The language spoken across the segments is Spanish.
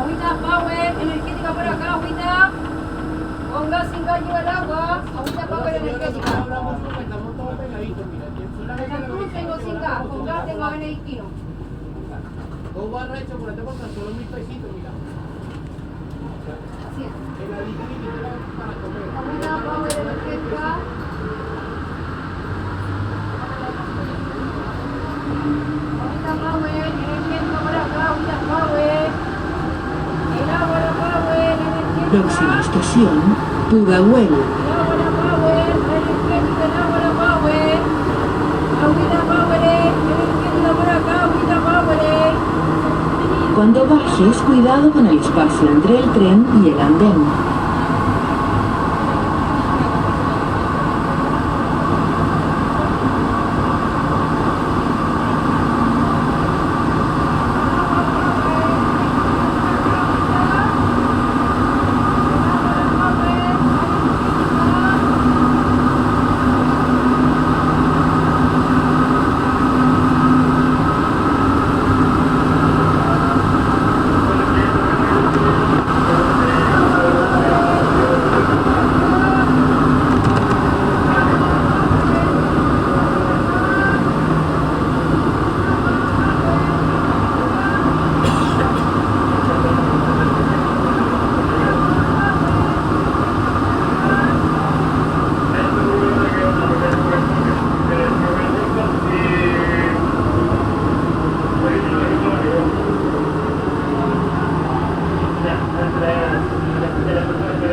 Agüita Power, energética por acá, agüita. Con gas sin gas lleva el agua. Agüita Power energética. Santa Cruz tengo sin gas, con gas tengo benedictino. 2 barras de chocolate por tan solo 1000 pesitos, mira. Así es. Heladito y para comer. Agüita Power energética. Agüita Power energética por acá, agüita Power. El agua la Power energética. Próxima estación, Pudahuel. El agua la Power energética, el agua la Power. Agüita Power energética por acá, agüita Power. Cuando bajes, cuidado con el espacio entre el tren y el andén.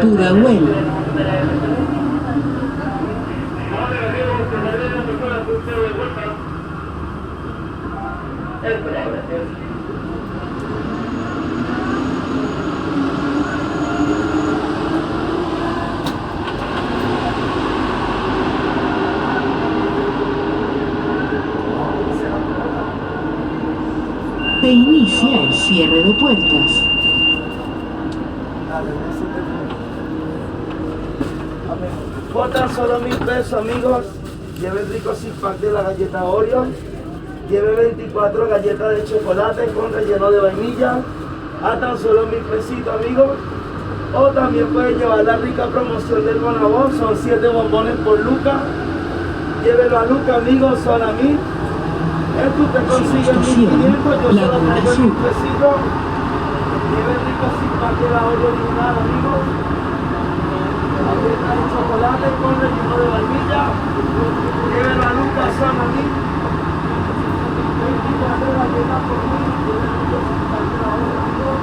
Pudahuel. Se inicia el cierre de puertas. Por tan solo 1000 pesos, amigos, lleve el rico six pack de la galleta Oreo, lleve 24 galletas de chocolate con relleno de vainilla, a tan solo 1000 pesitos, amigos. O también pueden llevar la rica promoción del Bonabón, son 7 bombones por Luca. Llévelo a Luca, amigos, son a 1000. Esto usted consigue en 1500, yo solo pongo 1000 pesitos. Lleve el rico six pack de la Oreo original, amigos. Galleta de chocolate con relleno de vainilla. Llévelo a Lucas, son a 1000. 24 galletas por 1000. Llévelo a Lucas, de la hora, amigos.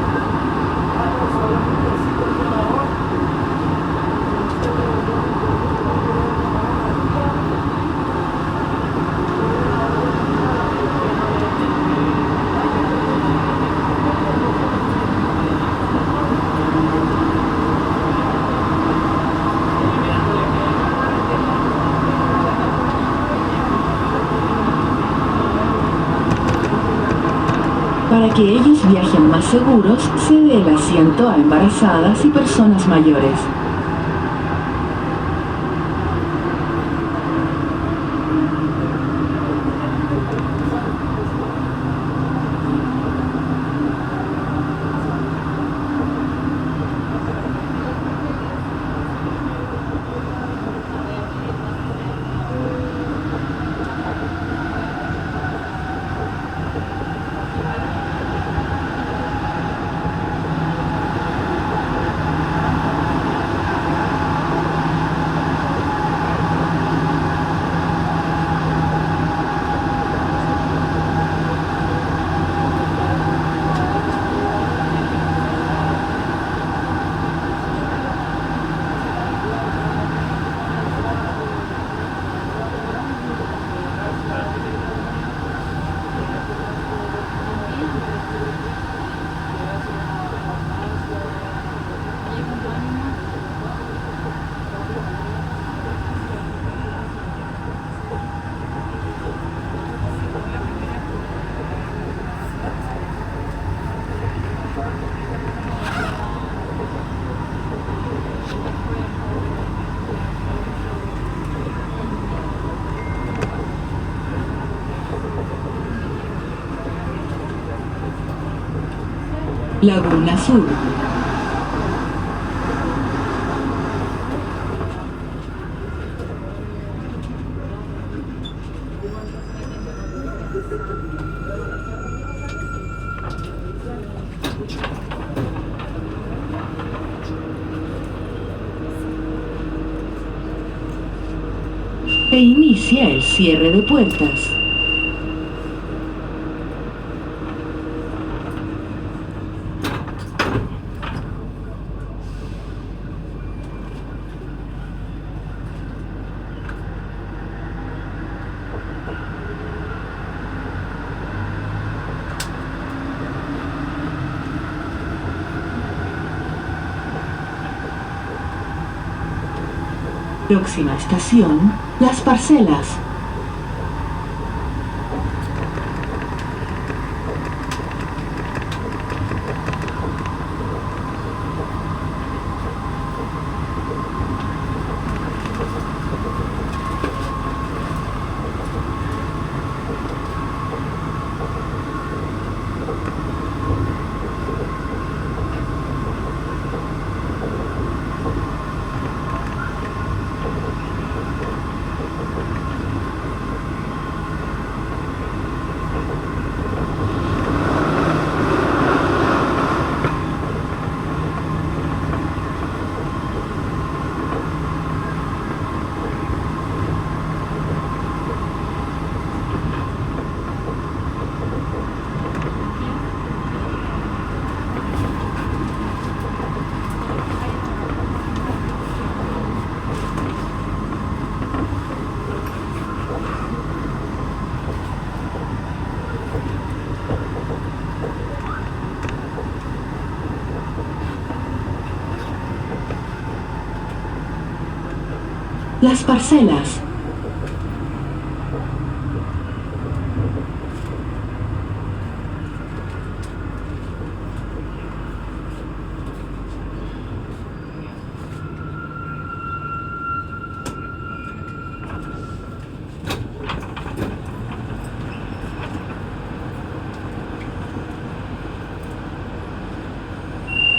A tan solo 1000 pesitos de la hora. Para que ellos viajen más seguros, cede el asiento a embarazadas y personas mayores. Laguna Sur. E inicia el cierre de puertas. Próxima estación, Las Parcelas. Las Parcelas.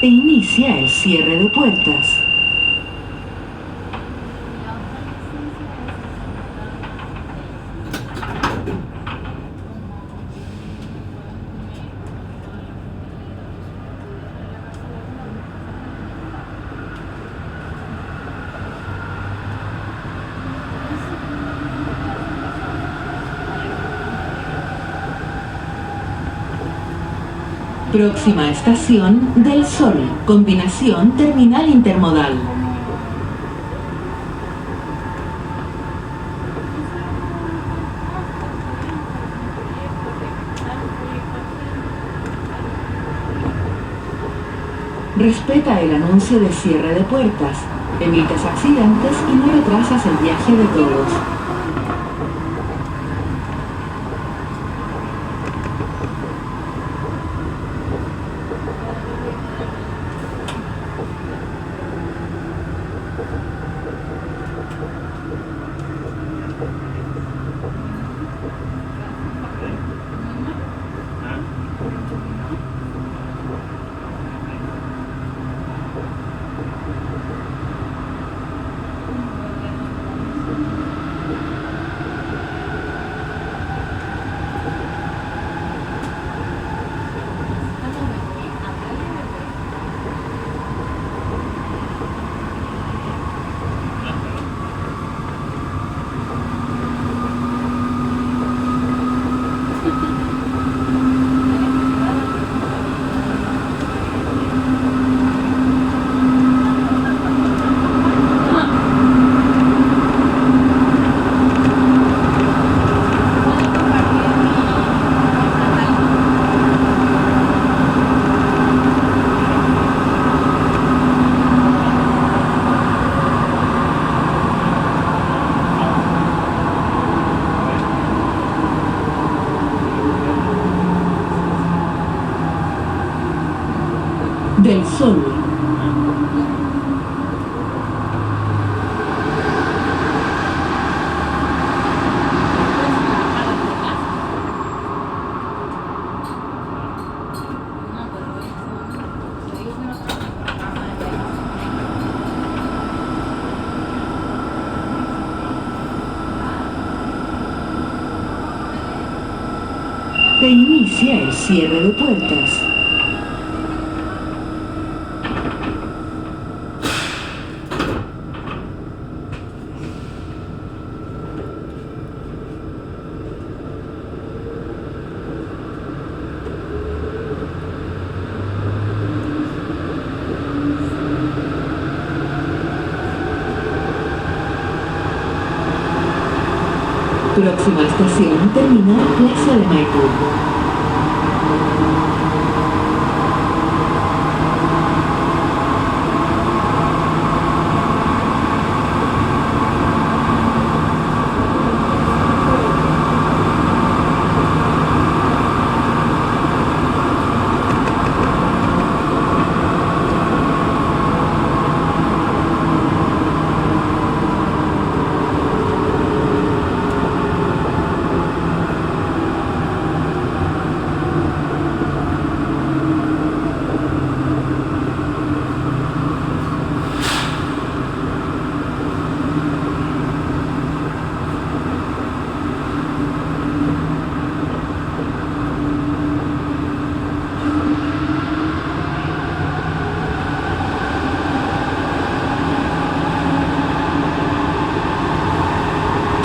E inicia el cierre de puertas. Próxima estación, Del Sol, combinación terminal intermodal. Respeta el anuncio de cierre de puertas, evitas accidentes y no retrasas el viaje de todos. Del Sol. Cierre de puertas. Próxima estación, terminal Plaza de Maipú.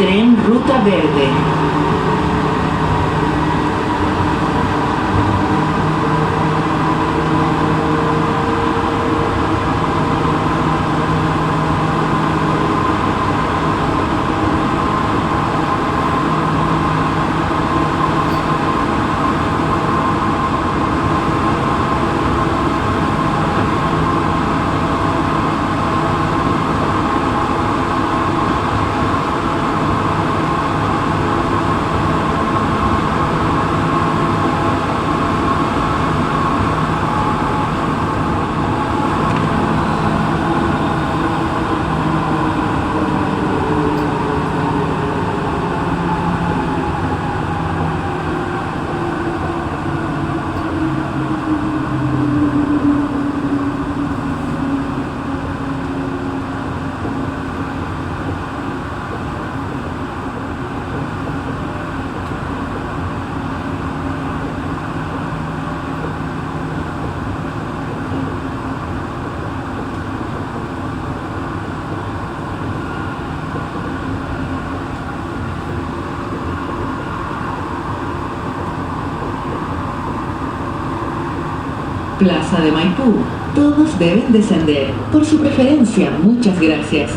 Tren Ruta Verde. Plaza de Maipú. Todos deben descender. Por su preferencia, muchas gracias.